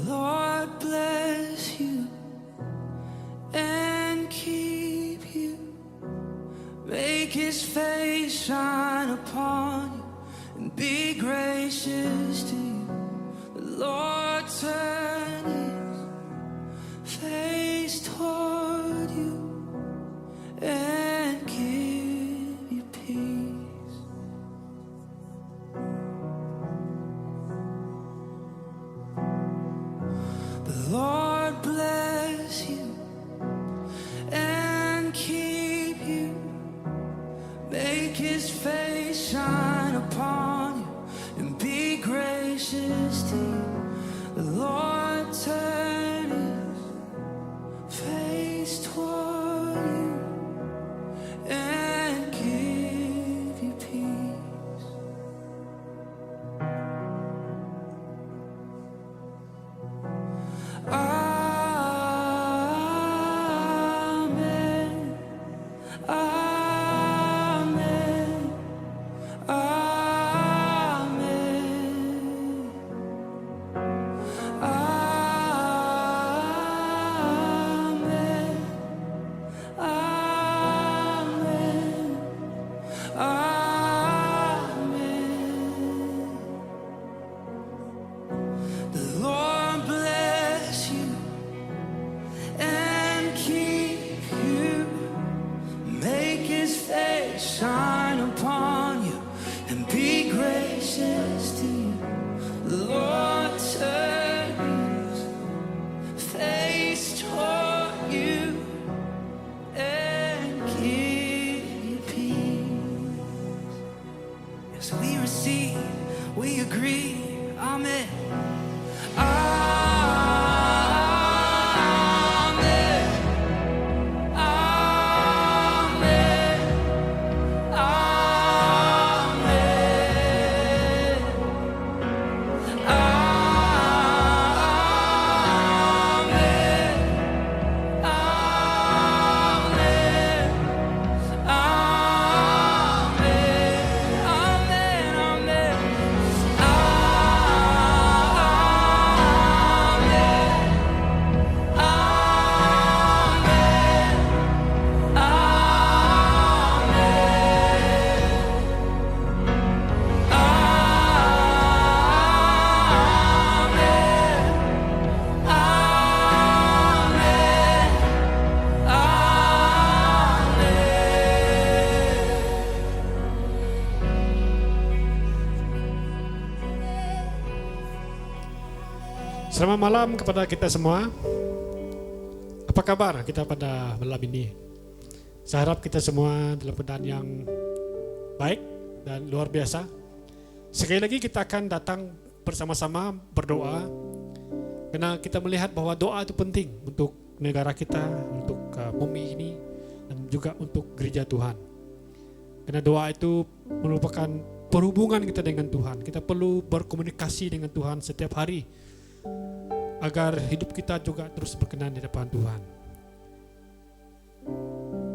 Lord bless you and keep you. Make his face shine upon you and be gracious to you. The Lord turn his face toward you and give you peace. The Lord bless you and keep you. Make his face shine upon you and be gracious to you. The Lord turn his face toward you and give you peace. Amen. Amen. Amen. Amen. Amen. Amen. The Lord bless you and keep you. Make his face shine upon you and be gracious to you. The Lord turn his face toward you and give you peace. Yes, we receive, we agree. Amen. Amen. Amen. Amen. Selamat malam kepada kita semua. Apa kabar kita pada malam ini? Saya harap kita semua dalam keadaan yang baik dan luar biasa. Sekali lagi kita akan datang bersama-sama berdoa, karena kita melihat bahwa doa itu penting untuk negara kita, untuk bumi ini, dan juga untuk gereja Tuhan. Karena doa itu merupakan perhubungan kita dengan Tuhan. Kita perlu berkomunikasi dengan Tuhan setiap hari, agar hidup kita juga terus berkenan di depan Tuhan.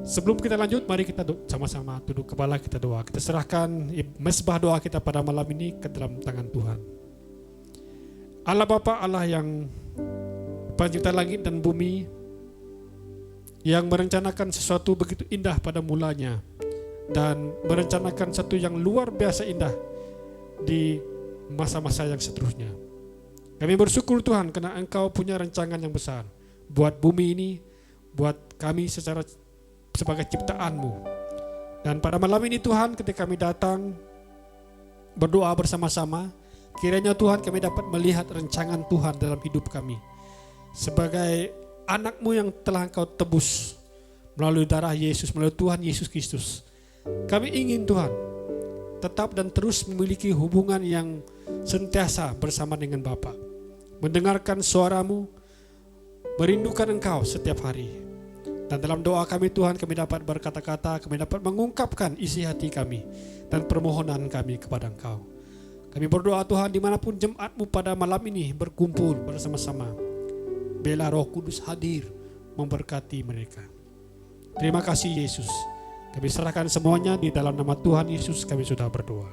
Sebelum kita lanjut, mari kita sama-sama tunduk kepala, kita doa. Kita serahkan mesbah doa kita pada malam ini ke dalam tangan Tuhan. Allah Bapa, Allah yang pencipta langit dan bumi, yang merencanakan sesuatu begitu indah pada mulanya dan merencanakan satu yang luar biasa indah di masa-masa yang seterusnya. Kami bersyukur Tuhan karena Engkau punya rancangan yang besar buat bumi ini, buat kami sebagai ciptaan-Mu. Dan pada malam ini Tuhan, ketika kami datang berdoa bersama-sama, kiranya Tuhan kami dapat melihat rancangan Tuhan dalam hidup kami. Sebagai anak-Mu yang telah Engkau tebus melalui darah Yesus, melalui Tuhan Yesus Kristus. Kami ingin Tuhan tetap dan terus memiliki hubungan yang sentiasa bersama dengan Bapa, mendengarkan suara-Mu, merindukan Engkau setiap hari. Dan dalam doa kami Tuhan, kami dapat berkata-kata, kami dapat mengungkapkan isi hati kami dan permohonan kami kepada Engkau. Kami berdoa Tuhan, dimanapun jemaat-Mu pada malam ini berkumpul bersama-sama, biarlah Roh Kudus hadir memberkati mereka. Terima kasih Yesus. Kami serahkan semuanya di dalam nama Tuhan Yesus, kami sudah berdoa.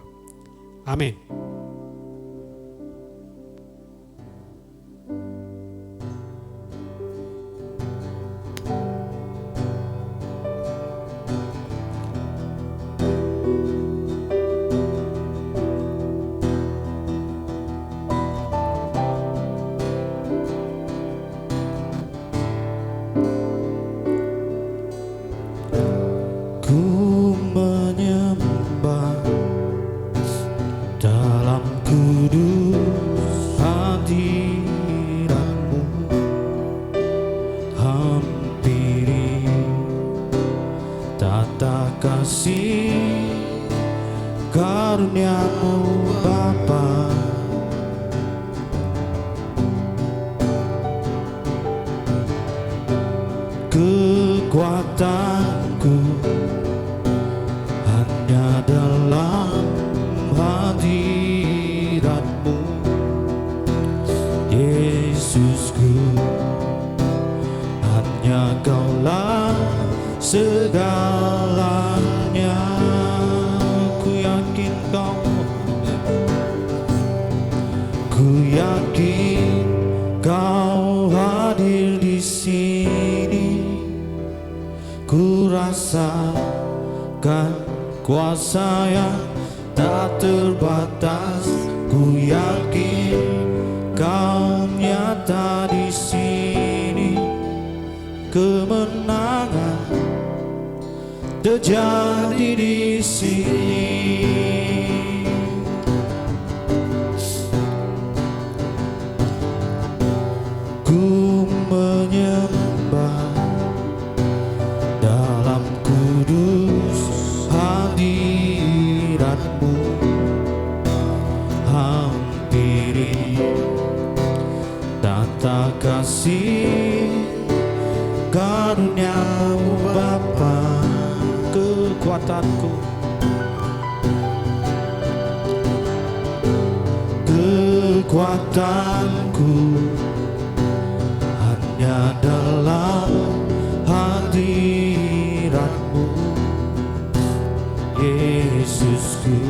Amin. dalam kudus hadiratmu, hampiri tata kasih karuniamu Bapa. Kekuatanku hanya dalam hadiratmu, Yesusku. Hanya Kaulah segalanya. Ku yakin Kau hadir di sini. Ku rasakan kuasa yang tak terbatas. Ku yakin Kau nyata di sini. Kemenangan terjadi di sini. Ku menyembah dalam kudus hadiratmu, hampiri tata kasih karuniamu Bapa. Kekuatanku, kekuatanku hanya dalam hadiratmu, Yesusku.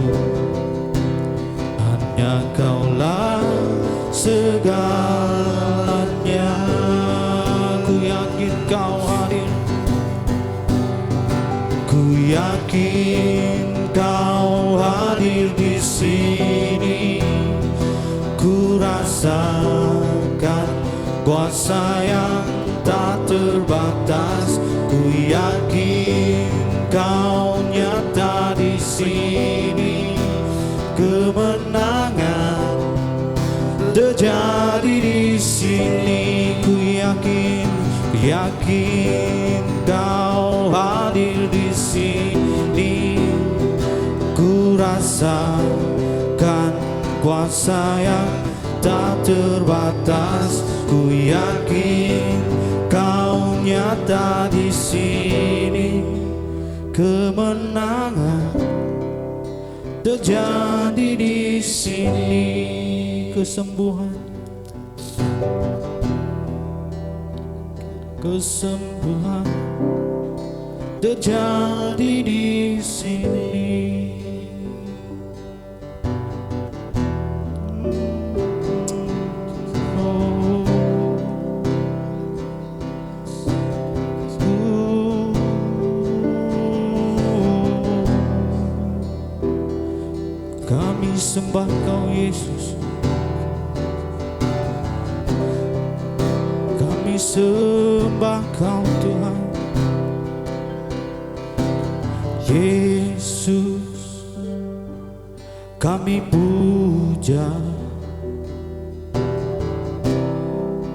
Hanya Kaulah segalanya. Ku yakin Kau hadir. Ku yakin Kau hadir di sini. Ku rasakan kuasa yang tak terbatas. Ku yakin Kau nyata di sini. Kemenangan terjadi di sini. Ku yakin Kau hadir di sini. Ku rasakan kuasa yang tak terbatas. Ku yakin Kau nyata di sini. Kemenangan terjadi di sini. Kesembuhan terjadi di sini. Kami sembah Kau Yesus. Kami sembah Kau Tuhan Yesus. Kami puja,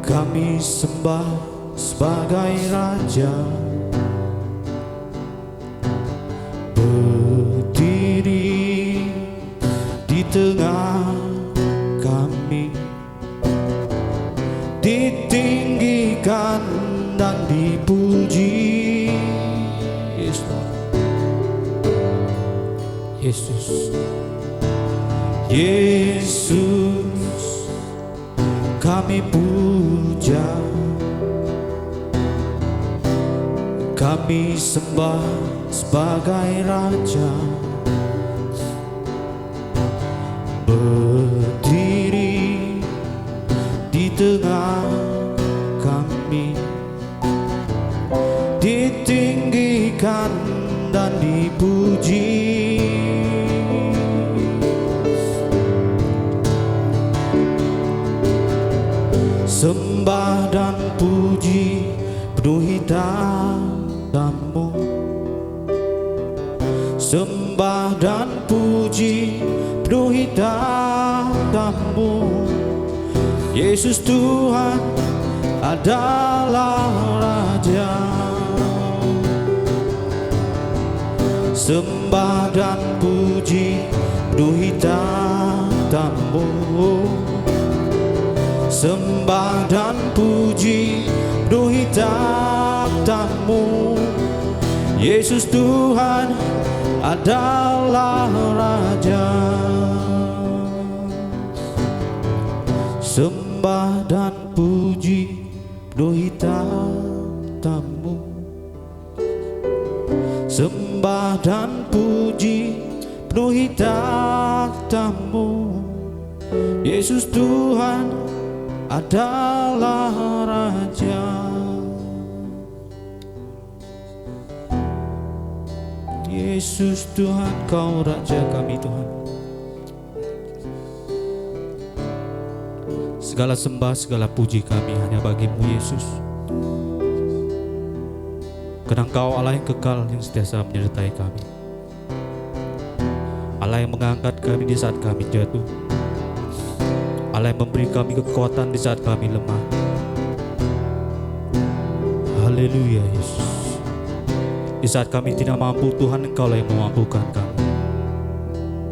kami sembah sebagai Raja. Berdiri di tengah kami, ditinggikan dan dipuji. Yes, Lord. Yesus, Yesus, kami puja, kami sembah sebagai Raja. Berdiri di tengah kami, ditinggikan dan dipuji. Sembah dan puji penuhi tanganmu. Sembah dan puji penuhi tanganmu. takhtamu. Yesus Tuhan adalah Raja. Sembah dan puji penuhi tahtamu. Sembah dan puji penuhi tahtamu. Yesus Tuhan adalah Raja. Sembah dan puji penuhi tahtamu. Sembah dan puji penuhi tahtamu. Yesus Tuhan adalah Raja. Yesus Tuhan, Kau Raja kami Tuhan. Segala sembah, segala puji kami hanya bagi-Mu Yesus. Karena Engkau Allah yang kekal yang sentiasa menyertai kami. Allah yang mengangkat kami di saat kami jatuh. Allah yang memberi kami kekuatan di saat kami lemah. Haleluya Yesus. Di saat kami tidak mampu, Tuhan Engkau lah yang memampukan kami.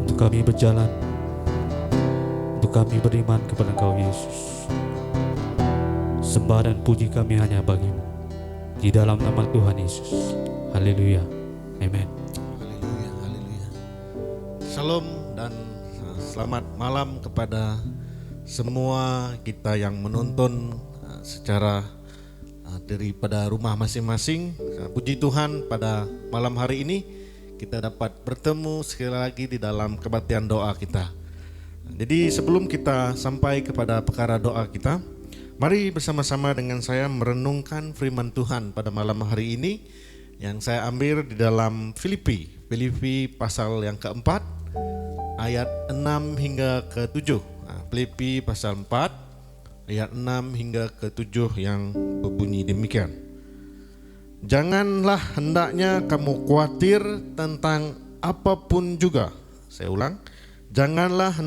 Untuk kami berjalan, untuk kami beriman kepada Engkau Yesus. Sembah dan puji kami hanya bagi-Mu. Di dalam nama Tuhan Yesus. Haleluya. Amen. Haleluya, haleluya. Shalom dan selamat malam kepada semua kita yang menonton secara daripada rumah masing-masing. Puji Tuhan, pada malam hari ini kita dapat bertemu sekali lagi di dalam kebaktian doa kita. Jadi sebelum kita sampai kepada perkara doa kita, mari bersama-sama dengan saya merenungkan firman Tuhan pada malam hari ini yang saya ambil di dalam Filipi pasal yang keempat ayat 6 hingga ke-7. Filipi pasal 4 ayat 6 hingga ke-7 yang berbunyi demikian. Janganlah hendaknya kamu khawatir tentang apapun juga. Saya ulang. Janganlah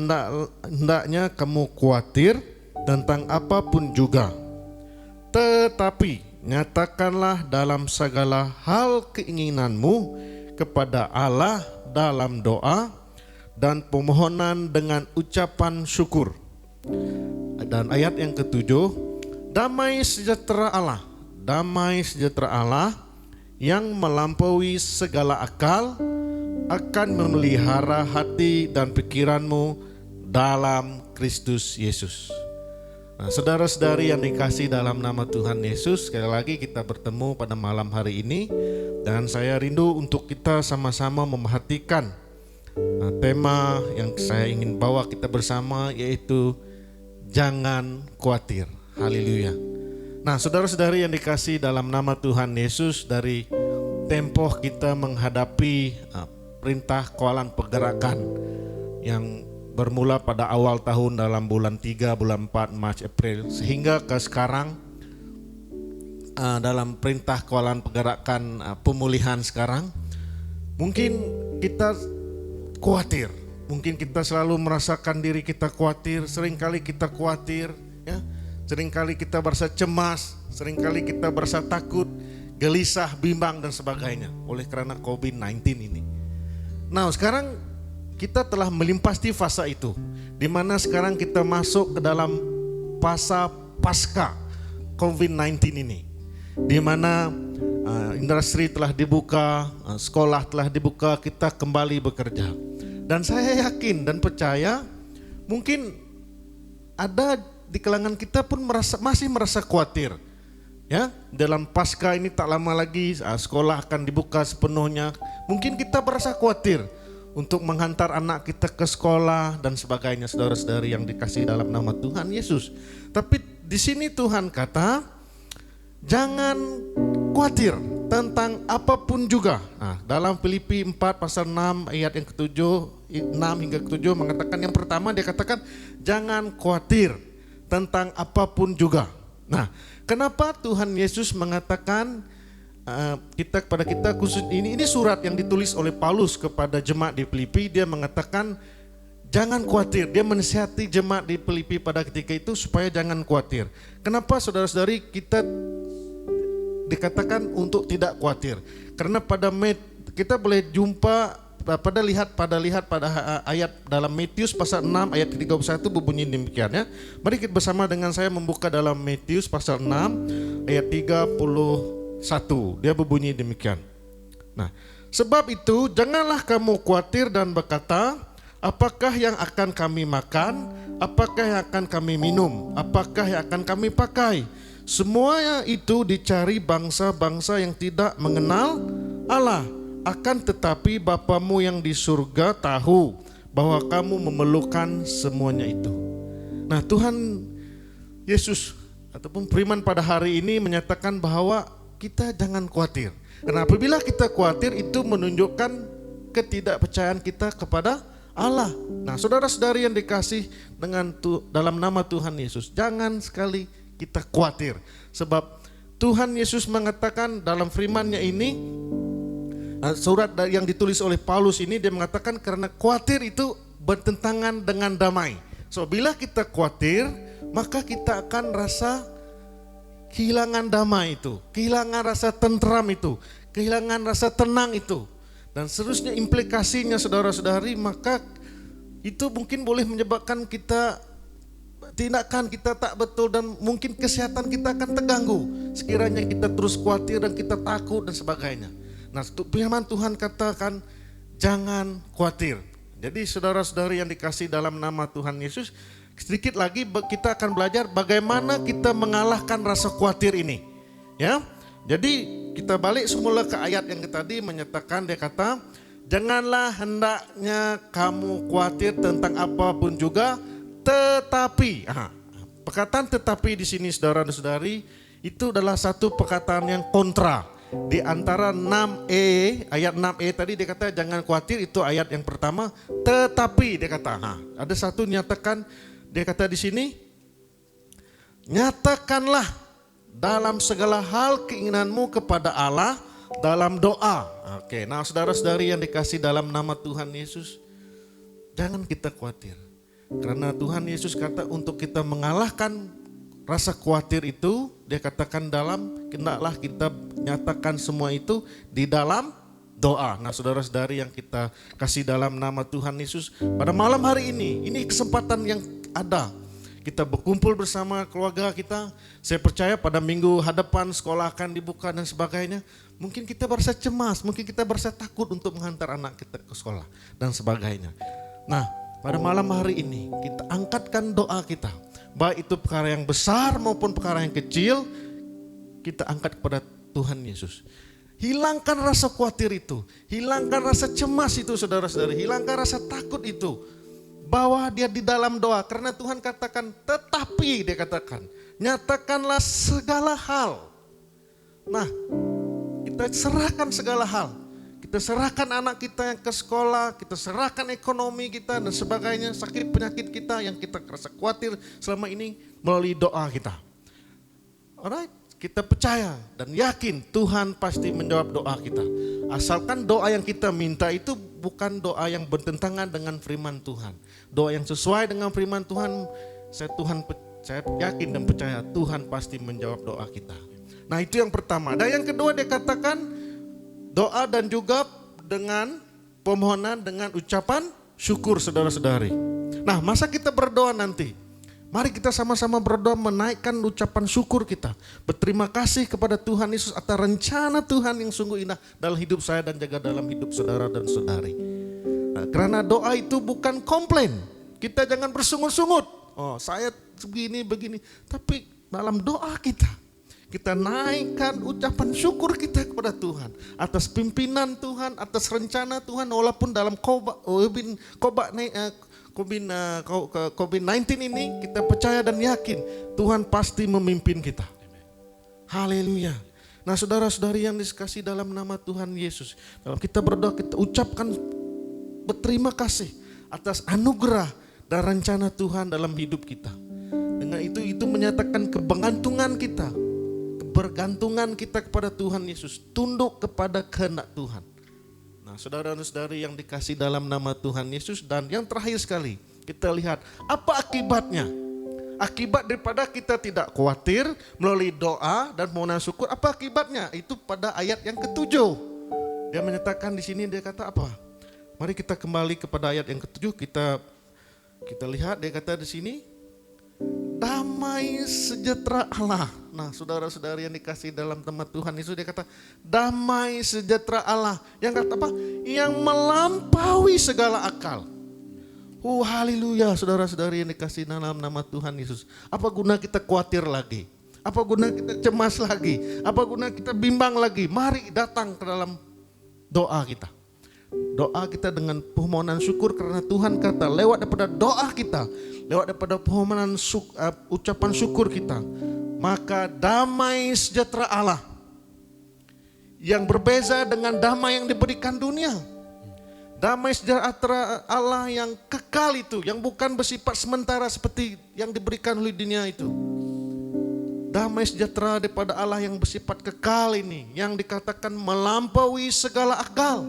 hendaknya kamu khawatir tentang apapun juga. Tetapi nyatakanlah dalam segala hal keinginanmu kepada Allah dalam doa dan pemohonan dengan ucapan syukur. Dan ayat yang ke-7, damai sejahtera Allah yang melampaui segala akal akan memelihara hati dan pikiranmu dalam Kristus Yesus. Nah, saudara-saudari yang dikasihi dalam nama Tuhan Yesus, sekali lagi kita bertemu pada malam hari ini dan saya rindu untuk kita sama-sama memperhatikan tema yang saya ingin bawa kita bersama, yaitu jangan khawatir. Haleluya. Nah, saudara-saudari yang dikasihi dalam nama Tuhan Yesus, dari tempoh kita menghadapi perintah kawalan pergerakan yang bermula pada awal tahun dalam bulan 3, bulan 4, Maret, April, sehingga ke sekarang dalam perintah kawalan pergerakan pemulihan sekarang, mungkin kita khawatir, mungkin kita selalu merasakan diri kita khawatir, seringkali kita khawatir, ya, seringkali kita berasa cemas, seringkali kita berasa takut, gelisah, bimbang dan sebagainya oleh karena COVID-19 ini. Nah, sekarang kita telah melimpasti fase itu, di mana sekarang kita masuk ke dalam fase pasca COVID-19 ini, di mana industri telah dibuka, sekolah telah dibuka, kita kembali bekerja. Dan saya yakin dan percaya mungkin ada di kalangan kita pun masih merasa khawatir. Ya, dalam pasca ini tak lama lagi sekolah akan dibuka sepenuhnya. Mungkin kita merasa khawatir untuk menghantar anak kita ke sekolah dan sebagainya, saudara-saudari yang dikasihi dalam nama Tuhan Yesus. Tapi di sini Tuhan kata, jangan khawatir tentang apapun juga. Nah, dalam Filipi 4 pasal 6 ayat yang ke-7, 6 hingga ke-7 mengatakan, yang pertama dia katakan jangan khawatir tentang apapun juga. Nah, kenapa Tuhan Yesus mengatakan kepada kita khusus ini surat yang ditulis oleh Paulus kepada jemaat di Filipi. Dia mengatakan Jangan khawatir. Dia menasihati jemaat di Filipi pada ketika itu supaya jangan khawatir. Kenapa saudara-saudari kita dikatakan untuk tidak khawatir? Karena kita boleh jumpa lihat pada ayat dalam Matius pasal 6 ayat 31 berbunyi demikian ya. Mari kita bersama dengan saya membuka dalam Matius pasal 6 ayat 31. Dia berbunyi demikian. Nah, sebab itu janganlah kamu khawatir dan berkata, apakah yang akan kami makan? Apakah yang akan kami minum? Apakah yang akan kami pakai? Semuanya itu dicari bangsa-bangsa yang tidak mengenal Allah. Akan tetapi Bapamu yang di surga tahu bahwa kamu memerlukan semuanya itu. Nah, Tuhan Yesus ataupun firman pada hari ini menyatakan bahwa kita jangan khawatir. Karena apabila kita khawatir itu menunjukkan ketidakpercayaan kita kepada Allah. Nah, saudara-saudari yang dikasih dalam nama Tuhan Yesus, jangan sekali kita khawatir. Sebab Tuhan Yesus mengatakan dalam firman-Nya ini, surat yang ditulis oleh Paulus ini, dia mengatakan karena khawatir itu bertentangan dengan damai. So, bila kita khawatir, maka kita akan rasa kehilangan damai itu, kehilangan rasa tentram itu, kehilangan rasa tenang itu. Dan seterusnya implikasinya saudara-saudari, maka itu mungkin boleh menyebabkan tindakan kita tak betul dan mungkin kesehatan kita akan terganggu. Sekiranya kita terus khawatir dan kita takut dan sebagainya. Nah, firman Tuhan katakan jangan khawatir. Jadi saudara-saudari yang dikasih dalam nama Tuhan Yesus, sedikit lagi kita akan belajar bagaimana kita mengalahkan rasa khawatir ini. Ya. Jadi kita balik semula ke ayat yang tadi menyatakan, dia kata, janganlah hendaknya kamu khawatir tentang apapun juga, tetapi. Perkataan tetapi di sini saudara-saudari itu adalah satu perkataan yang kontra. Di antara 6e, ayat 6e tadi dia kata jangan khawatir, itu ayat yang pertama. Tetapi dia kata, ada satu nyatakan, dia kata di sini, nyatakanlah dalam segala hal keinginanmu kepada Allah dalam doa. Oke, nah saudara-saudari yang dikasih dalam nama Tuhan Yesus, jangan kita khawatir. Karena Tuhan Yesus kata untuk kita mengalahkan rasa khawatir itu, dia katakan hendaklah kita nyatakan semua itu di dalam doa. Nah, saudara-saudari yang kita kasih dalam nama Tuhan Yesus, pada malam hari ini kesempatan yang ada. Kita berkumpul bersama keluarga kita. Saya percaya pada minggu hadapan sekolah akan dibuka dan sebagainya. Mungkin kita berasa cemas, mungkin kita berasa takut untuk menghantar anak kita ke sekolah dan sebagainya. Nah, pada malam hari ini kita angkatkan doa kita. Baik itu perkara yang besar maupun perkara yang kecil, kita angkat kepada Tuhan Yesus. Hilangkan rasa khawatir itu, hilangkan rasa cemas itu saudara-saudari, hilangkan rasa takut itu. Bawa dia di dalam doa, karena Tuhan katakan tetapi, dia katakan nyatakanlah segala hal. Nah, kita serahkan segala hal. Kita serahkan anak kita yang ke sekolah, kita serahkan ekonomi kita dan sebagainya, sakit penyakit kita yang kita rasa khawatir selama ini melalui doa kita. Alright, kita percaya dan yakin Tuhan pasti menjawab doa kita. Asalkan doa yang kita minta itu bukan doa yang bertentangan dengan firman Tuhan. Doa yang sesuai dengan firman Tuhan, saya yakin dan percaya Tuhan pasti menjawab doa kita. Nah, itu yang pertama. Dan yang kedua dia katakan doa dan juga dengan permohonan dengan ucapan syukur saudara-saudari. Nah, masa kita berdoa nanti? Mari kita sama-sama berdoa menaikkan ucapan syukur kita. Berterima kasih kepada Tuhan Yesus atas rencana Tuhan yang sungguh indah dalam hidup saya dan juga dalam hidup saudara dan saudari. Nah, karena doa itu bukan komplain. Kita jangan bersungut-sungut. Oh, saya begini. Tapi dalam doa kita naikkan ucapan syukur kita kepada Tuhan atas pimpinan Tuhan, atas rencana Tuhan, walaupun dalam COVID-19 ini kita percaya dan yakin Tuhan pasti memimpin kita. Haleluya. Nah, saudara-saudari yang dikasihi dalam nama Tuhan Yesus, dalam kita berdoa kita ucapkan berterima kasih atas anugerah dan rencana Tuhan dalam hidup kita. Dengan itu menyatakan kebergantungan kita kepada Tuhan Yesus, tunduk kepada kehendak Tuhan. Nah, Nah, saudara-saudari yang dikasih dalam nama Tuhan Yesus, dan yang terakhir sekali, kita lihat apa akibatnya. Akibat daripada kita tidak khawatir melalui doa dan permohonan syukur, apa akibatnya? Itu pada ayat yang ke-7. Dia menyatakan di sini, dia kata apa? Mari kita kembali kepada ayat yang ke-7, kita lihat dia kata di sini, damai sejahtera Allah. Nah, saudara-saudari yang dikasih dalam nama Tuhan Yesus, dia kata damai sejahtera Allah. Yang kata apa? Yang melampaui segala akal. Haleluya, saudara-saudari yang dikasih dalam nama Tuhan Yesus. Apa guna kita khawatir lagi? Apa guna kita cemas lagi? Apa guna kita bimbang lagi? Mari datang ke dalam doa kita. Doa kita dengan permohonan syukur, karena Tuhan kata lewat daripada doa kita, lewat daripada permohonan ucapan syukur kita, maka damai sejahtera Allah yang berbeza dengan damai yang diberikan dunia. Damai sejahtera Allah yang kekal itu, yang bukan bersifat sementara seperti yang diberikan oleh dunia itu. Damai sejahtera daripada Allah yang bersifat kekal ini, yang dikatakan melampaui segala akal,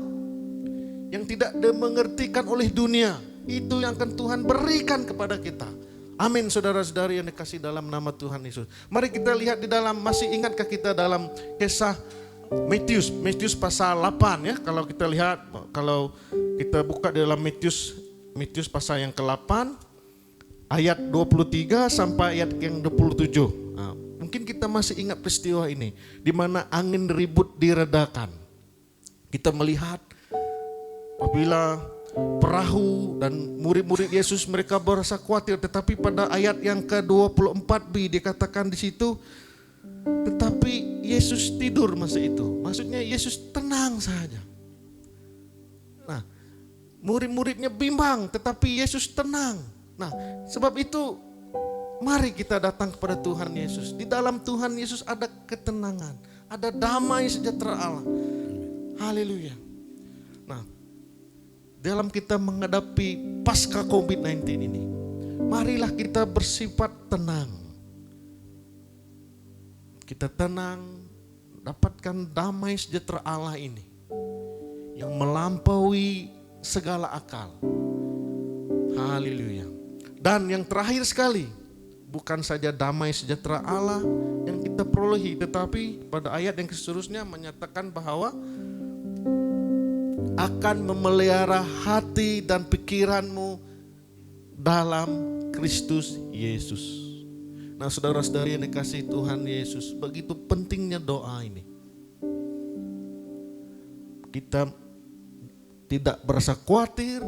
yang tidak dimengertikan oleh dunia, itu yang akan Tuhan berikan kepada kita. Amin, saudara-saudari yang dikasih dalam nama Tuhan Yesus. Mari kita lihat di dalam, masih ingatkah kita dalam kisah Matius pasal 8 ya. Kalau kita lihat, kalau kita buka di dalam Matius pasal yang ke-8 ayat 23 sampai ayat yang 27. Nah, mungkin kita masih ingat peristiwa ini, di mana angin ribut diredakan. Kita melihat apabila perahu dan murid-murid Yesus mereka berasa khawatir, tetapi pada ayat yang ke-24b dikatakan di situ, tetapi Yesus tidur masa itu. Maksudnya Yesus tenang saja. Nah, murid-muridnya bimbang, tetapi Yesus tenang. Nah, sebab itu mari kita datang kepada Tuhan Yesus. Di dalam Tuhan Yesus ada ketenangan, ada damai sejahtera Allah. Haleluya. Nah, dalam kita menghadapi pasca COVID-19 ini, marilah kita bersifat tenang. Kita tenang, dapatkan damai sejahtera Allah ini yang melampaui segala akal. Haleluya. Dan yang terakhir sekali, bukan saja damai sejahtera Allah yang kita perolehi, tetapi pada ayat yang seterusnya menyatakan bahwa akan memelihara hati dan pikiranmu dalam Kristus Yesus. Nah, saudara-saudari yang dikasihi Tuhan Yesus, begitu pentingnya doa ini. Kita tidak berasa khawatir,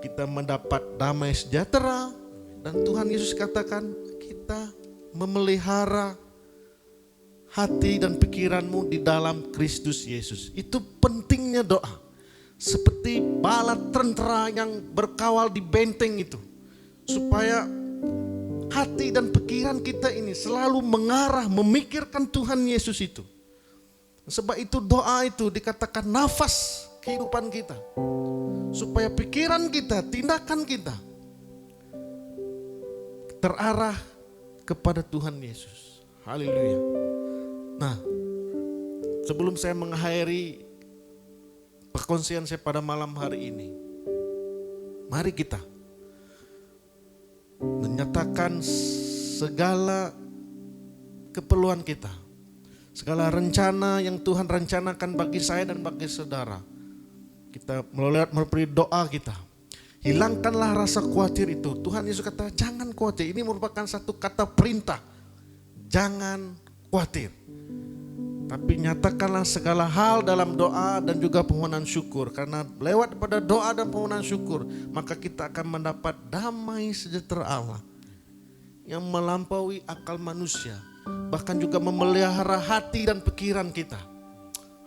kita mendapat damai sejahtera, dan Tuhan Yesus katakan kita memelihara hati dan pikiranmu di dalam Kristus Yesus. Itu pentingnya doa. Seperti bala tentara yang berkawal di benteng itu, supaya hati dan pikiran kita ini selalu mengarah memikirkan Tuhan Yesus itu. Sebab itu doa itu dikatakan nafas kehidupan kita. Supaya pikiran kita, tindakan kita terarah kepada Tuhan Yesus. Haleluya. Nah, sebelum saya mengakhiri perkongsian saya pada malam hari ini, mari kita menyatakan segala keperluan kita, segala rencana yang Tuhan rencanakan bagi saya dan bagi saudara. Kita melalui doa kita, hilangkanlah rasa khawatir itu. Tuhan Yesus kata jangan khawatir. Ini merupakan satu kata perintah, jangan khawatir. Tapi nyatakanlah segala hal dalam doa dan juga permohonan syukur. Karena lewat pada doa dan permohonan syukur, maka kita akan mendapat damai sejahtera Allah yang melampaui akal manusia. Bahkan juga memelihara hati dan pikiran kita.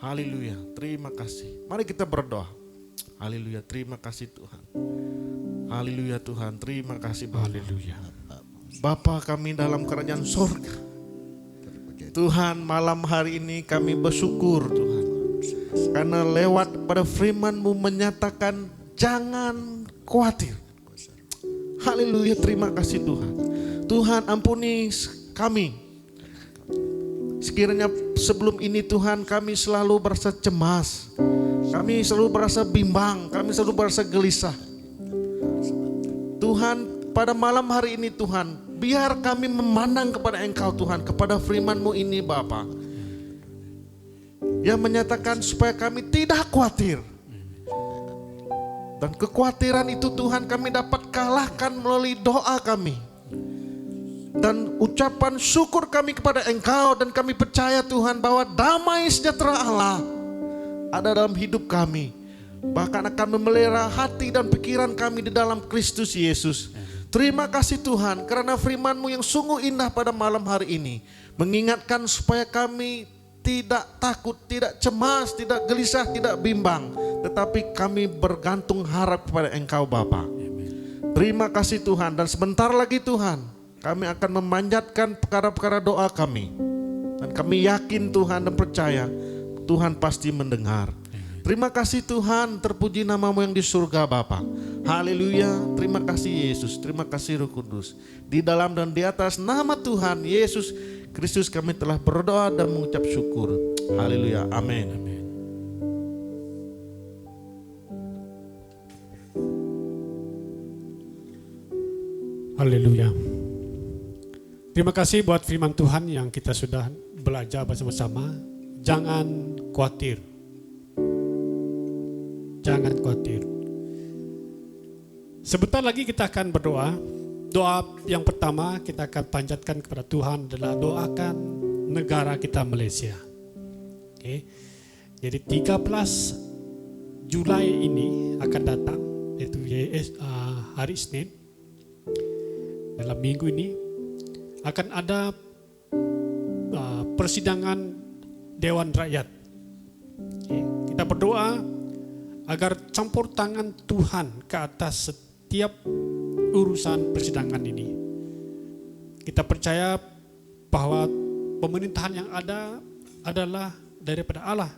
Haleluya, terima kasih. Mari kita berdoa. Haleluya, terima kasih Tuhan. Haleluya Tuhan, terima kasih Bapa. Haleluya. Bapa kami dalam kerajaan sorga, Tuhan, malam hari ini kami bersyukur Tuhan, karena lewat pada firman-Mu menyatakan jangan khawatir. Haleluya, terima kasih Tuhan. Tuhan ampuni kami. Sekiranya sebelum ini Tuhan kami selalu berasa cemas, Kami selalu merasa bimbang, kami selalu merasa gelisah. Tuhan, pada malam hari ini Tuhan, biar kami memandang kepada Engkau Tuhan, kepada firman-Mu ini Bapa, yang menyatakan supaya kami tidak khawatir. Dan kekhawatiran itu Tuhan kami dapat kalahkan melalui doa kami. Dan ucapan syukur kami kepada Engkau, dan kami percaya Tuhan bahwa damai sejahtera Allah ada dalam hidup kami. Bahkan akan memelihara hati dan pikiran kami di dalam Kristus Yesus. Terima kasih Tuhan karena firman-Mu yang sungguh indah pada malam hari ini. Mengingatkan supaya kami tidak takut, tidak cemas, tidak gelisah, tidak bimbang. Tetapi kami bergantung harap kepada Engkau Bapa. Terima kasih Tuhan, dan sebentar lagi Tuhan kami akan memanjatkan perkara-perkara doa kami. Dan kami yakin Tuhan dan percaya Tuhan pasti mendengar. Terima kasih Tuhan, terpuji nama-Mu yang di surga Bapa. Haleluya, terima kasih Yesus, terima kasih Roh Kudus. Di dalam dan di atas nama Tuhan Yesus Kristus kami telah berdoa dan mengucap syukur. Haleluya, amin. Haleluya. Terima kasih buat firman Tuhan yang kita sudah belajar bersama-sama. Jangan khawatir. Jangan khawatir. Sebentar lagi kita akan berdoa. Doa yang pertama kita akan panjatkan kepada Tuhan adalah doakan negara kita Malaysia. Okay. Jadi 13 Julai ini akan datang, yaitu hari Isnin. Dalam minggu ini akan ada persidangan Dewan Rakyat. Okay. Kita berdoa agar campur tangan Tuhan ke atas setiap urusan persidangan ini. Kita percaya bahwa pemerintahan yang ada adalah daripada Allah.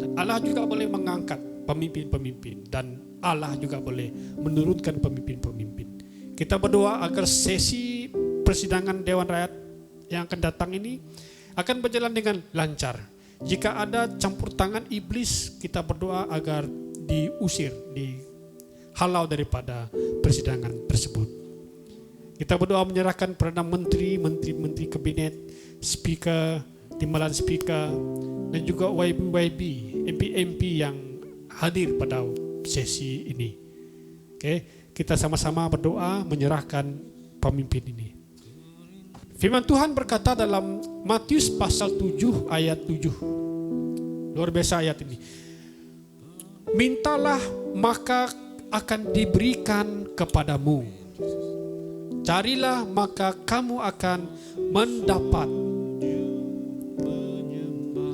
Dan Allah juga boleh mengangkat pemimpin-pemimpin, dan Allah juga boleh menurunkan pemimpin-pemimpin. Kita berdoa agar sesi persidangan Dewan Rakyat yang akan datang ini akan berjalan dengan lancar. Jika ada campur tangan iblis, kita berdoa agar diusir, dihalau daripada persidangan tersebut. Kita berdoa menyerahkan Perdana Menteri, menteri kabinet, speaker, timbalan speaker, dan juga YB, MP yang hadir pada sesi ini. Okay. Kita sama-sama berdoa menyerahkan pemimpin ini. Firman Tuhan berkata dalam Matius pasal 7 ayat 7. Luar biasa ayat ini. Mintalah maka akan diberikan kepadamu. Carilah maka kamu akan mendapat.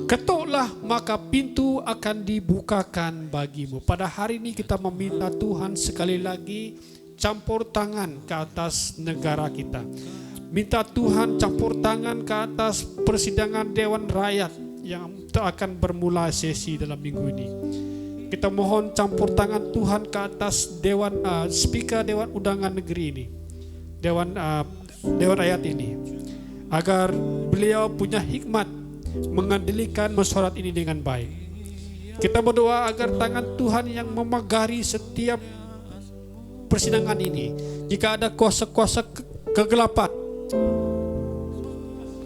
Ketuklah maka pintu akan dibukakan bagimu. Pada hari ini kita meminta Tuhan sekali lagi campur tangan ke atas negara kita. Minta Tuhan campur tangan ke atas persidangan Dewan Rakyat yang akan bermula sesi dalam minggu ini. Kita mohon campur tangan Tuhan ke atas Dewan Speaker Dewan Undangan Negeri ini, Dewan Rakyat ini, agar beliau punya hikmat mengendalikan mesyuarat ini dengan baik. Kita berdoa agar tangan Tuhan yang memagari setiap persidangan ini, jika ada kuasa-kuasa kegelapan,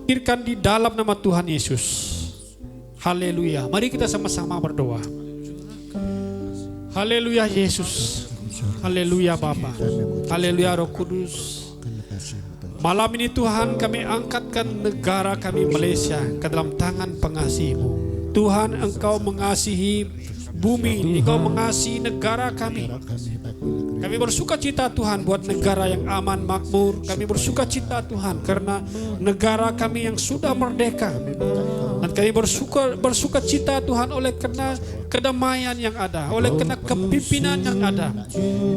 pikirkan di dalam nama Tuhan Yesus. Haleluya. Mari kita sama-sama berdoa. Haleluya Yesus. Haleluya Bapa. Haleluya Roh Kudus. Malam ini Tuhan kami angkatkan negara kami Malaysia ke dalam tangan pengasih-Mu. Tuhan Engkau mengasihi bumi, Engkau mengasihi negara kami. Kami bersuka cita Tuhan buat negara yang aman makmur. Kami bersuka cita Tuhan karena negara kami yang sudah merdeka. Dan kami bersuka cita Tuhan oleh karena kedamaian yang ada, oleh karena kepimpinan yang ada.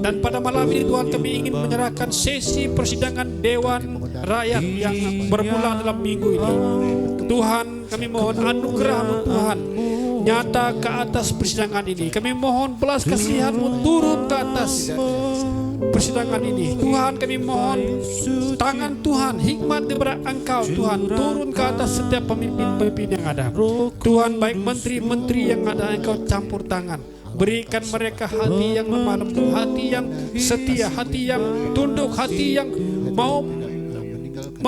Dan pada malam ini Tuhan kami ingin menyerahkan sesi persidangan Dewan Rakyat yang bermula dalam minggu ini. Tuhan kami mohon anugerah-Mu Tuhan nyata ke atas persidangan ini. Kami mohon belas kasihan-Mu turun ke atas. persidangan ini. Tuhan, kami mohon tangan Tuhan, hikmat daripada Engkau Tuhan, turun ke atas setiap pemimpin-pemimpin yang ada. Tuhan, baik menteri-menteri yang ada, Engkau campur tangan. Berikan mereka hati yang lemah lembut, hati yang setia, hati yang tunduk, hati yang mau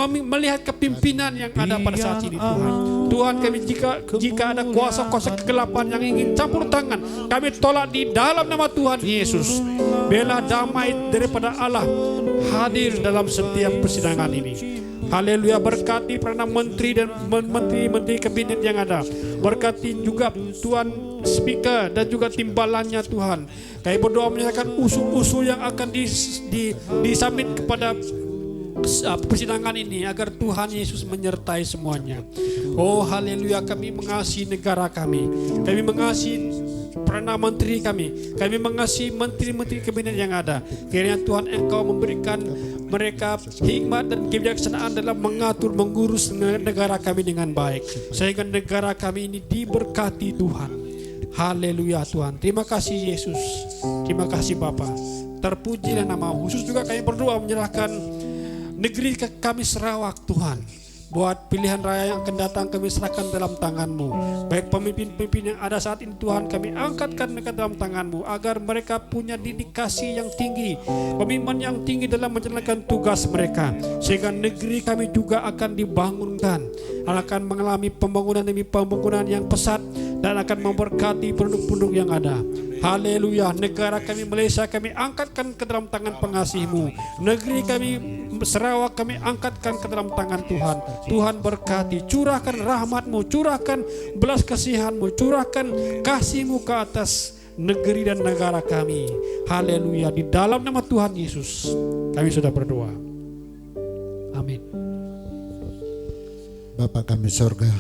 melihat kepimpinan yang ada pada saat ini. Tuhan, Tuhan, kami jika ada kuasa-kuasa kegelapan yang ingin campur tangan, kami tolak di dalam nama Tuhan Yesus. Bela damai daripada Allah hadir dalam setiap persidangan ini. Haleluya, berkati perdana menteri dan menteri-menteri kabinet yang ada. Berkati juga Tuhan speaker dan juga timbalannya Tuhan. Kami berdoa menyerahkan usul-usul yang akan disubmit kepada persidangan ini, agar Tuhan Yesus menyertai semuanya. Oh haleluya, kami mengasihi negara kami mengasihi Perdana Menteri kami mengasihi menteri-menteri kabinet yang ada. Kiranya Tuhan Engkau memberikan mereka hikmat dan kebijaksanaan dalam mengatur, mengurus negara kami dengan baik, sehingga negara kami ini diberkati Tuhan. Haleluya Tuhan, terima kasih Yesus, terima kasih Bapa, terpujilah nama khusus. Juga kami berdoa menyerahkan negeri kami Sarawak Tuhan. Buat pilihan raya yang akan datang kami serahkan dalam tangan-Mu. Baik pemimpin-pemimpin yang ada saat ini Tuhan, kami angkatkan mereka dalam tangan-Mu, agar mereka punya dedikasi yang tinggi, komitmen yang tinggi dalam menjalankan tugas mereka, sehingga negeri kami juga akan dibangunkan, akan mengalami pembangunan demi pembangunan yang pesat, dan akan memberkati penduduk-penduduk yang ada. Haleluya, negara kami Malaysia kami angkatkan ke dalam tangan pengasih-Mu. Negeri kami Sarawak kami angkatkan ke dalam tangan Tuhan. Tuhan berkati, curahkan rahmat-Mu, curahkan belas kasihan-Mu, curahkan kasih-Mu ke atas negeri dan negara kami. Haleluya, di dalam nama Tuhan Yesus kami sudah berdoa. Amin. Bapa kami sorga,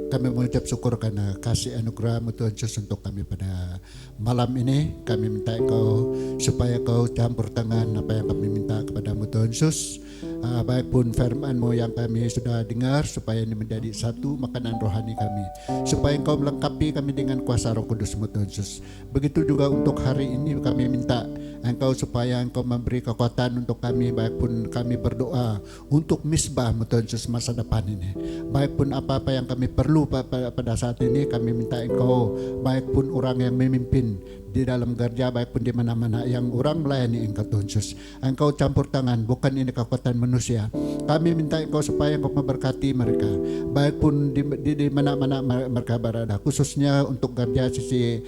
kami mengucap syukur karena kasih anugerah-Mu Tuhan Yesus untuk kami pada malam ini. Kami minta Engkau supaya Kau campur tangan apa yang kami minta kepada-Mu Tuhan Yesus. Baik pun firman-Mu yang kami sudah dengar, supaya ini menjadi satu makanan rohani kami, supaya Engkau melengkapi kami dengan kuasa Roh Kudus-Mu Tuhan Yesus. Begitu juga untuk hari ini kami minta Engkau supaya Engkau memberi kekuatan untuk kami, baik pun kami berdoa untuk misbah-Mu Tuhan Yesus masa depan ini. Baik pun apa-apa yang kami perlu pada saat ini, kami minta Engkau, baik pun orang yang memimpin di dalam gereja, baik pun di mana-mana yang orang melayani Engkau Tuhan Yesus, Engkau campur tangan, bukan ini kekuatan manusia. Kami minta Engkau supaya Engkau memberkati mereka, baik pun di mana-mana mereka berada, khususnya untuk gereja sisi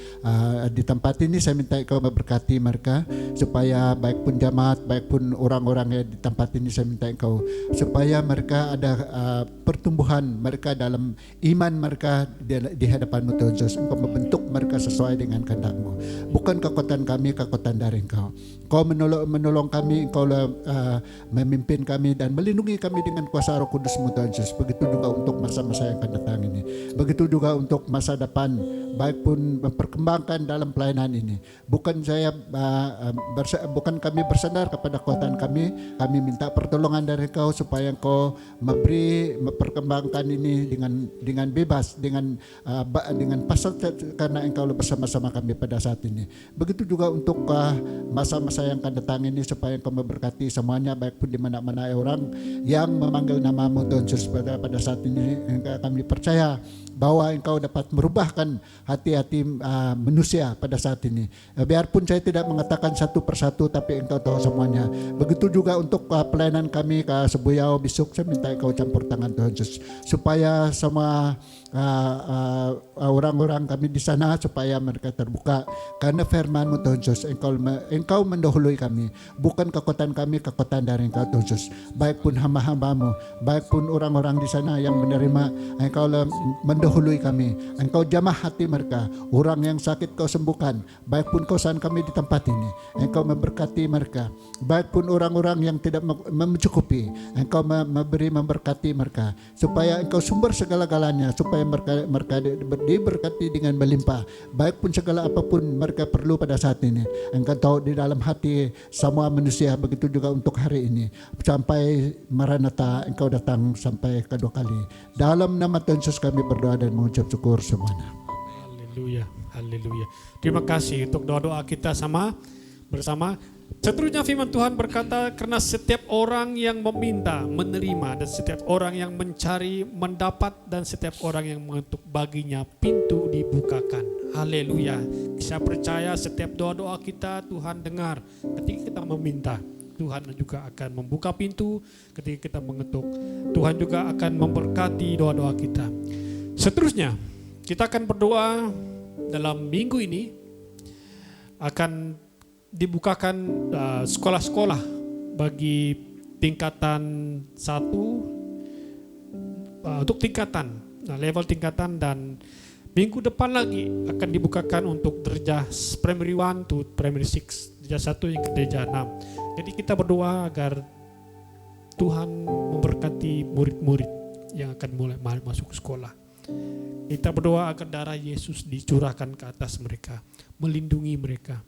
di tempat ini. Saya minta Engkau memberkati mereka, supaya baik pun jemaat, baik pun orang-orang yang di tempat ini, saya minta Engkau supaya mereka ada pertumbuhan mereka dalam iman mereka di hadapan-Mu Tuhan Yesus. Engkau membentuk mereka sesuai dengan kehendak-Mu. Bukan kekuatan kami, kekuatan dari Engkau. Engkau menolong kami, Engkau memimpin kami dan melindungi kami dengan kuasa Roh Kudus-Mu Tuhan Yesus. Begitu juga untuk masa-masa yang akan datang ini. Begitu juga untuk masa depan, baik pun memperkembangkan dalam pelayanan ini. Bukan kami bersandar kepada kekuatan kami. Kami minta pertolongan dari Engkau supaya Engkau memperkembangkan ini dengan bebas, dengan pasal, karena Engkau bersama-sama kami pada saat ini. Begitu juga untuk masa-masa yang akan datang ini, supaya Engkau memberkati semuanya, baik pun di mana-mana orang yang memanggil nama-Mu Tuhan Yesus. Pada saat ini kami percaya bahwa Engkau dapat merubahkan hati-hati manusia pada saat ini. Biarpun saya tidak mengatakan satu persatu, tapi Engkau tahu semuanya. Begitu juga untuk pelayanan kami ke Sebuyau besok, saya minta Engkau campur tangan Tuhan Yesus, supaya semua orang-orang kami di sana, supaya mereka terbuka karena firman-Mu Tuhan Yesus. Engkau mendahului kami, bukan kekuatan kami, kekuatan dari Engkau Tuhan Yesus. Baik pun hamba-hamba-Mu, baik pun orang-orang di sana yang menerima, Engkau mendahului kami. Engkau jamah hati mereka, orang yang sakit Kau sembuhkan, baik pun kausan kami di tempat ini. Engkau memberkati mereka, baik pun orang-orang yang tidak mencukupi, Engkau memberkati mereka, supaya Engkau sumber segala-galanya, supaya mereka diberkati dengan melimpah, baik pun segala apapun mereka perlu pada saat ini. Engkau tahu di dalam hati semua manusia. Begitu juga untuk hari ini, sampai Maranatha Engkau datang sampai kedua kali. Dalam nama Tuhan Yesus kami berdoa dan mengucap syukur semuanya. Haleluya, haleluya. Terima kasih untuk doa-doa kita bersama. Seterusnya firman Tuhan berkata, karena setiap orang yang meminta, menerima, dan setiap orang yang mencari, mendapat, dan setiap orang yang mengetuk baginya pintu dibukakan. Haleluya. Saya percaya setiap doa-doa kita Tuhan dengar. Ketika kita meminta, Tuhan juga akan membuka pintu. Ketika kita mengetuk, Tuhan juga akan memberkati doa-doa kita. Seterusnya, kita akan berdoa dalam minggu ini akan dibukakan sekolah-sekolah bagi tingkatan 1 untuk tingkatan, level tingkatan, dan minggu depan lagi akan dibukakan untuk derajah primary 1 to primary 6, derajah 1 hingga derajah 6. Jadi kita berdoa agar Tuhan memberkati murid-murid yang akan mulai masuk sekolah. Kita berdoa agar darah Yesus dicurahkan ke atas mereka, melindungi mereka,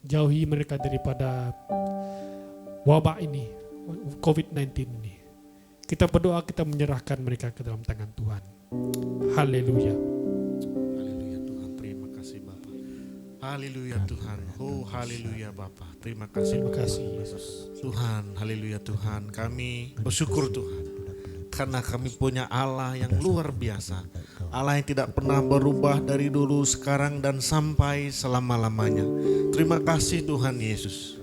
jauhi mereka daripada wabah ini, COVID-19 ini. Kita berdoa, kita menyerahkan mereka ke dalam tangan Tuhan. Haleluya. Haleluya Tuhan, terima kasih Bapa. Haleluya Tuhan. Oh haleluya Bapa. Terima kasih. Terima kasih Yesus. Tuhan, haleluya Tuhan. Kami bersyukur Tuhan, karena kami punya Allah yang luar biasa. Allah yang tidak pernah berubah dari dulu, sekarang, dan sampai selama-lamanya. Terima kasih Tuhan Yesus.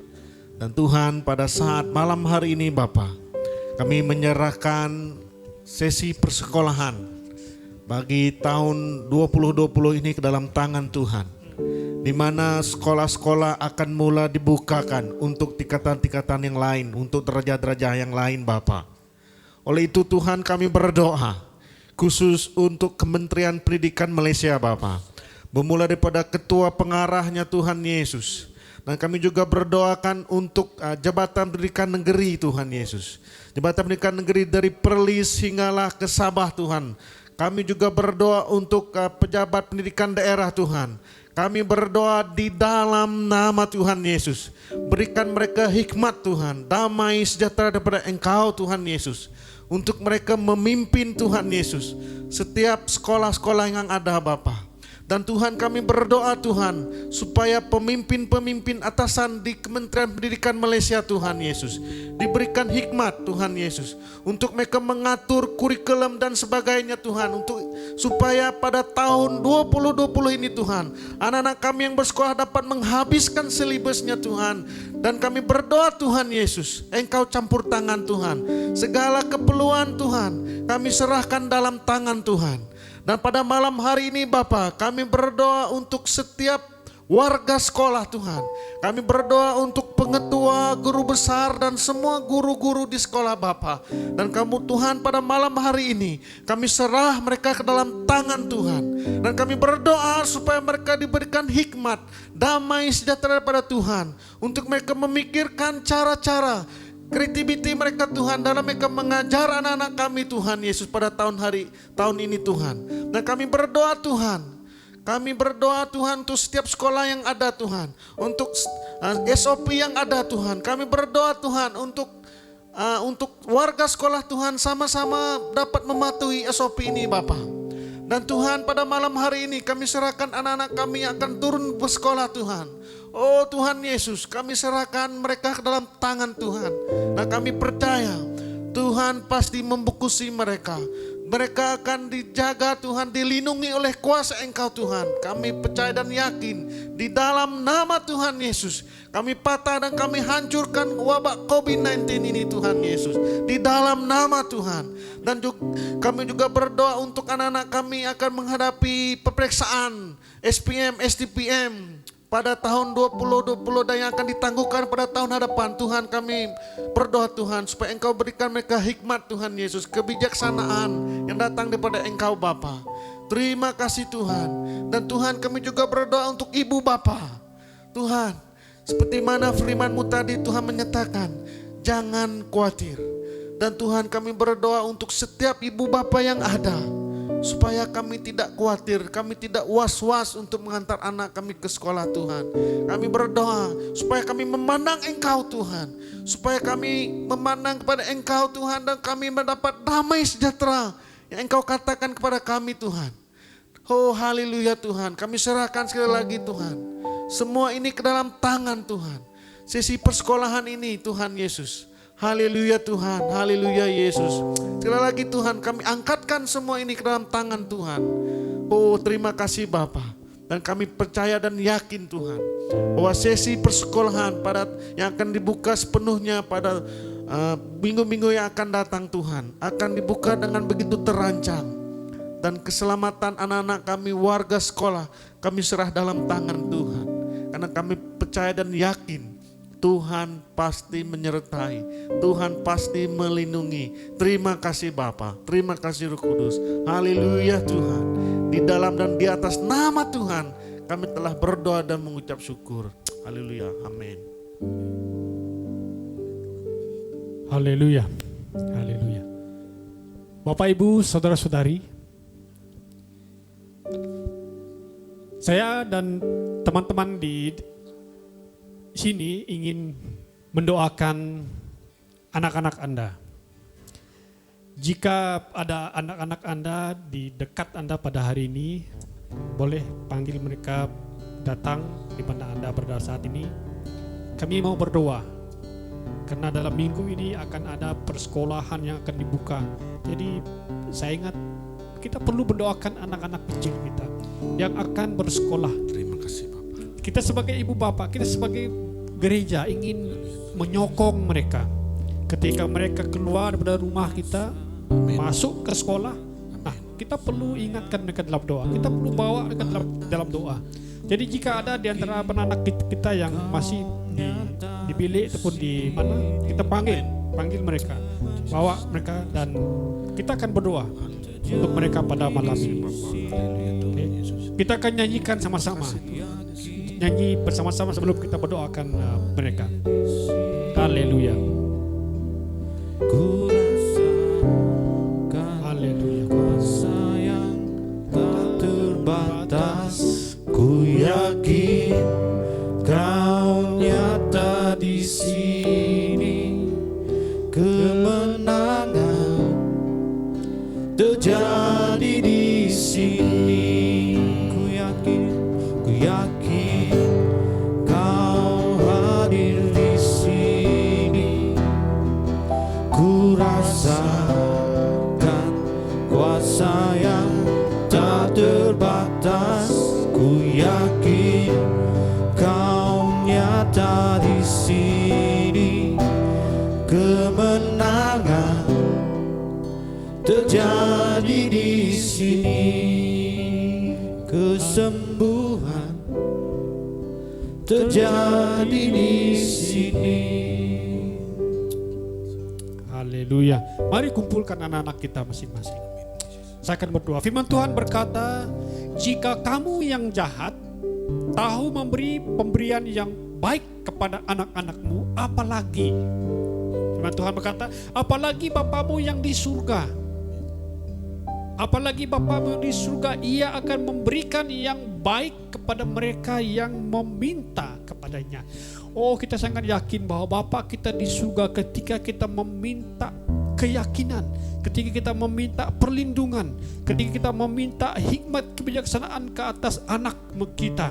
Dan Tuhan, pada saat malam hari ini Bapa, kami menyerahkan sesi persekolahan bagi tahun 2020 ini ke dalam tangan Tuhan, di mana sekolah-sekolah akan mulai dibukakan untuk tingkatan-tingkatan yang lain, untuk derajat-derajat yang lain Bapa. Oleh itu Tuhan, kami berdoa khusus untuk Kementerian Pendidikan Malaysia Bapa, bermula daripada ketua pengarahnya Tuhan Yesus, dan kami juga berdoakan untuk Jabatan Pendidikan Negeri Tuhan Yesus, Jabatan Pendidikan Negeri dari Perlis hinggalah ke Sabah Tuhan. Kami juga berdoa untuk pejabat pendidikan daerah Tuhan. Kami berdoa di dalam nama Tuhan Yesus, berikan mereka hikmat Tuhan, damai sejahtera daripada Engkau Tuhan Yesus, untuk mereka memimpin Tuhan Yesus setiap sekolah-sekolah yang ada Bapa. Dan Tuhan, kami berdoa Tuhan, supaya pemimpin-pemimpin atasan di Kementerian Pendidikan Malaysia Tuhan Yesus diberikan hikmat Tuhan Yesus, untuk mereka mengatur kurikulum dan sebagainya Tuhan, untuk supaya pada tahun 2020 ini Tuhan, anak-anak kami yang bersekolah dapat menghabiskan silibusnya Tuhan. Dan kami berdoa Tuhan Yesus, Engkau campur tangan Tuhan, segala keperluan Tuhan kami serahkan dalam tangan Tuhan. Dan pada malam hari ini Bapa, kami berdoa untuk setiap warga sekolah Tuhan. Kami berdoa untuk pengetua, guru besar, dan semua guru-guru di sekolah Bapa. Dan kamu Tuhan, pada malam hari ini kami serah mereka ke dalam tangan Tuhan. Dan kami berdoa supaya mereka diberikan hikmat, damai sejahtera daripada Tuhan, untuk mereka memikirkan cara-cara, kreativiti mereka Tuhan, dalam mereka mengajar anak-anak kami Tuhan Yesus pada tahun ini Tuhan. Dan kami berdoa Tuhan, kami berdoa Tuhan untuk setiap sekolah yang ada Tuhan, untuk SOP yang ada Tuhan. Kami berdoa Tuhan untuk warga sekolah Tuhan sama-sama dapat mematuhi SOP ini Bapa. Dan Tuhan, pada malam hari ini kami serahkan anak-anak kami yang akan turun bersekolah Tuhan. Oh Tuhan Yesus, kami serahkan mereka ke dalam tangan Tuhan. Dan kami percaya Tuhan pasti membukusi mereka. Mereka akan dijaga Tuhan, dilindungi oleh kuasa Engkau Tuhan. Kami percaya dan yakin di dalam nama Tuhan Yesus, kami patah dan kami hancurkan wabak COVID-19 ini Tuhan Yesus, di dalam nama Tuhan. Dan kami juga berdoa untuk anak-anak kami akan menghadapi peperiksaan SPM, STPM pada tahun 2020 dan yang akan ditangguhkan pada tahun hadapan. Tuhan, kami berdoa Tuhan supaya Engkau berikan mereka hikmat Tuhan Yesus, kebijaksanaan yang datang daripada Engkau Bapa. Terima kasih Tuhan. Dan Tuhan, kami juga berdoa untuk ibu bapa. Tuhan, seperti mana firman-Mu tadi Tuhan menyatakan, jangan khawatir. Dan Tuhan, kami berdoa untuk setiap ibu bapa yang ada, supaya kami tidak khawatir, kami tidak was-was untuk mengantar anak kami ke sekolah Tuhan. Kami berdoa supaya kami memandang Engkau Tuhan, supaya kami memandang kepada Engkau Tuhan, dan kami mendapat damai sejahtera yang Engkau katakan kepada kami Tuhan. Oh haleluya Tuhan, kami serahkan sekali lagi Tuhan, semua ini ke dalam tangan Tuhan. sesi persekolahan ini Tuhan Yesus. Haleluya Tuhan, haleluya Yesus. Sekali lagi Tuhan, kami angkatkan semua ini ke dalam tangan Tuhan. Oh terima kasih Bapa. Dan kami percaya dan yakin Tuhan, bahwa sesi persekolahan yang akan dibuka sepenuhnya pada minggu-minggu yang akan datang Tuhan, akan dibuka dengan begitu terancang. Dan keselamatan anak-anak kami, warga sekolah, kami serah dalam tangan Tuhan. Karena kami percaya dan yakin Tuhan pasti menyertai, Tuhan pasti melindungi. Terima kasih Bapa, terima kasih Roh Kudus. Haleluya Tuhan. Di dalam dan di atas nama Tuhan kami telah berdoa dan mengucap syukur. Haleluya, amin. Haleluya. Haleluya. Bapak Ibu, saudara-saudari, saya dan teman-teman di sini ingin mendoakan anak-anak Anda. Jika ada anak-anak Anda di dekat Anda pada hari ini, boleh panggil mereka datang di mana Anda berada saat ini. Kami mau berdoa, karena dalam minggu ini akan ada persekolahan yang akan dibuka. Jadi saya ingat kita perlu mendoakan anak-anak kecil kita yang akan bersekolah. Terima kasih Bapak. Kita sebagai ibu bapak, kita sebagai gereja ingin menyokong mereka ketika mereka keluar dari rumah kita, masuk ke sekolah. Nah, kita perlu ingatkan mereka dalam doa. Kita perlu bawa mereka dalam doa. Jadi jika ada di antara anak kita yang masih di bilik ataupun di mana, kita panggil mereka, bawa mereka, dan kita akan berdoa untuk mereka pada malam ini. Okay. Kita akan nyanyikan sama-sama. Nyanyi bersama-sama sebelum kita berdoakan mereka. Haleluya. Ku rasakan Haleluya. kuasa yang tak terbatas. Ku yakin Kau nyata di sini. Kemenangan terjadi di sini. Ku yakin Kau hadir di sini. Ku rasakan kuasa yang tak terbatas. Ku yakin Kau nyata di sini. Kemenangan terjadi di sini. Kesembuhan terjadi di sini. Haleluya. Mari kumpulkan anak-anak kita masing-masing. Saya akan berdoa. Firman Tuhan berkata, jika kamu yang jahat tahu memberi pemberian yang baik kepada anak-anakmu, apalagi, firman Tuhan berkata, apalagi Bapamu yang di surga. Apalagi Bapamu di surga, Ia akan memberikan yang baik kepada mereka yang meminta kepadanya. Oh, kita sangat yakin bahwa Bapa kita di surga, ketika kita meminta keyakinan, ketika kita meminta perlindungan, ketika kita meminta hikmat kebijaksanaan ke atas anak kita,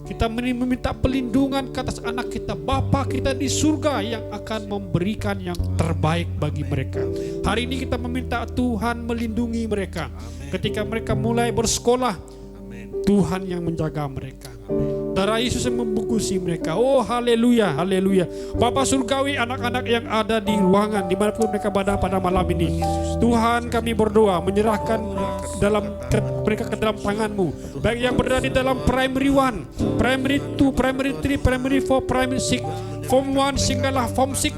kita meminta perlindungan ke atas anak kita, Bapa kita di surga yang akan memberikan yang terbaik bagi mereka. Hari ini kita meminta Tuhan melindungi mereka. Ketika mereka mulai bersekolah, Tuhan yang menjaga mereka. Darah Yesus yang membungkusi mereka. Oh haleluya, haleluya. Bapa surgawi, anak-anak yang ada di ruangan dimanapun mereka berada pada malam ini, Tuhan kami berdoa menyerahkan mereka ke dalam tangan-Mu. Baik yang berada di dalam primary 1, primary 2, primary 3, primary 4, primary 6, form 1 sehinggalah form 6.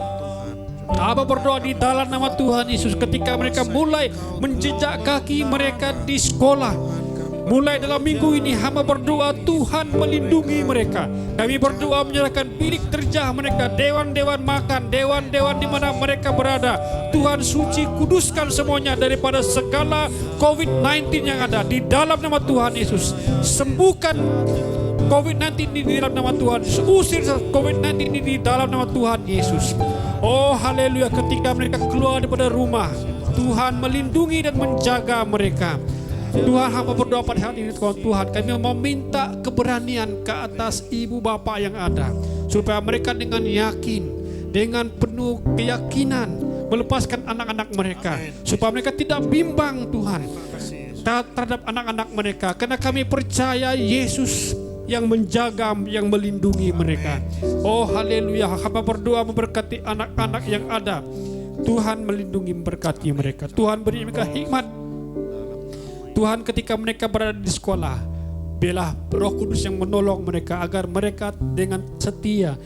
Abah berdoa di dalam nama Tuhan Yesus, ketika mereka mulai menjejak kaki mereka di sekolah, mulai dalam minggu ini hamba berdoa Tuhan melindungi mereka. Kami berdoa menyerahkan bilik terjah mereka, dewan-dewan makan, dewan-dewan di mana mereka berada. Tuhan suci, kuduskan semuanya daripada segala COVID-19 yang ada di dalam nama Tuhan Yesus. Sembuhkan COVID-19 ini di dalam nama Tuhan Yesus. Usir COVID-19 ini di dalam nama Tuhan Yesus. Oh haleluya, ketika mereka keluar daripada rumah, Tuhan melindungi dan menjaga mereka. Tuhan, hamba berdoa pada hari ini Tuhan, kami meminta keberanian ke atas ibu bapa yang ada, supaya mereka dengan yakin, dengan penuh keyakinan melepaskan anak-anak mereka, supaya mereka tidak bimbang Tuhan terhadap anak-anak mereka, karena kami percaya Yesus yang menjaga, yang melindungi mereka. Oh haleluya, hamba berdoa memberkati anak-anak yang ada. Tuhan melindungi, memberkati mereka. Tuhan beri mereka hikmat. Tuhan ketika mereka berada di sekolah, biarlah Roh Kudus yang menolong mereka agar mereka dengan setia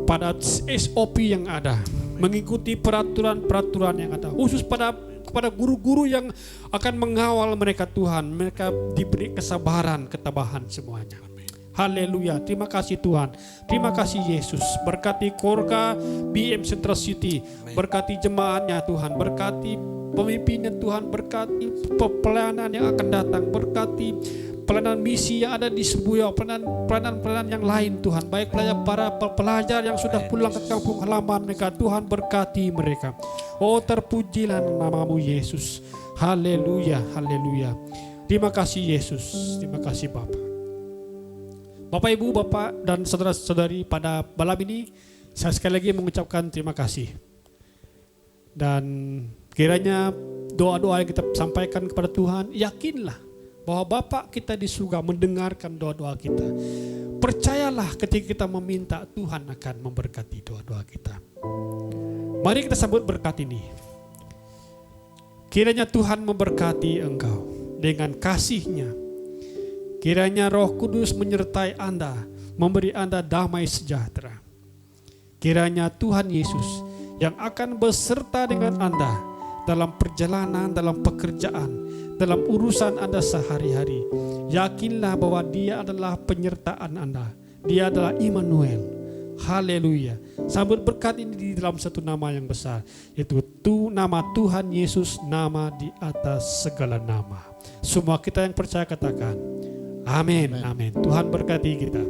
pada SOP yang ada, mengikuti peraturan-peraturan yang ada, khusus kepada guru-guru yang akan mengawal mereka. Tuhan, mereka diberi kesabaran, ketabahan semuanya. Haleluya, terima kasih Tuhan, terima kasih Yesus. Berkati keluarga BM Central City, berkati jemaatnya Tuhan, berkati pemimpinnya Tuhan, berkati pelayanan yang akan datang, berkati pelayanan misi yang ada di sebuah pelayanan yang lain Tuhan, baik para pelajar yang sudah pulang ke kampung halaman mereka. Tuhan berkati mereka. Oh terpujilah namamu Yesus. Haleluya, haleluya. Terima kasih Yesus, terima kasih Bapa. Bapak Ibu, Bapak dan saudara-saudari, pada malam ini saya sekali lagi mengucapkan terima kasih. Dan kiranya doa-doa yang kita sampaikan kepada Tuhan, yakinlah bahwa Bapa kita di surga mendengarkan doa-doa kita. Percayalah ketika kita meminta, Tuhan akan memberkati doa-doa kita. Mari kita sambut berkat ini. Kiranya Tuhan memberkati engkau dengan kasih-Nya. Kiranya Roh Kudus menyertai Anda, memberi Anda damai sejahtera. Kiranya Tuhan Yesus yang akan beserta dengan Anda dalam perjalanan, dalam pekerjaan, dalam urusan Anda sehari-hari. Yakinlah bahwa Dia adalah penyertaan Anda. Dia adalah Immanuel. Haleluya. Sambut berkat ini di dalam satu nama yang besar, yaitu nama Tuhan Yesus, nama di atas segala nama. Semua kita yang percaya katakan, amin, amin. Tuhan berkati kita.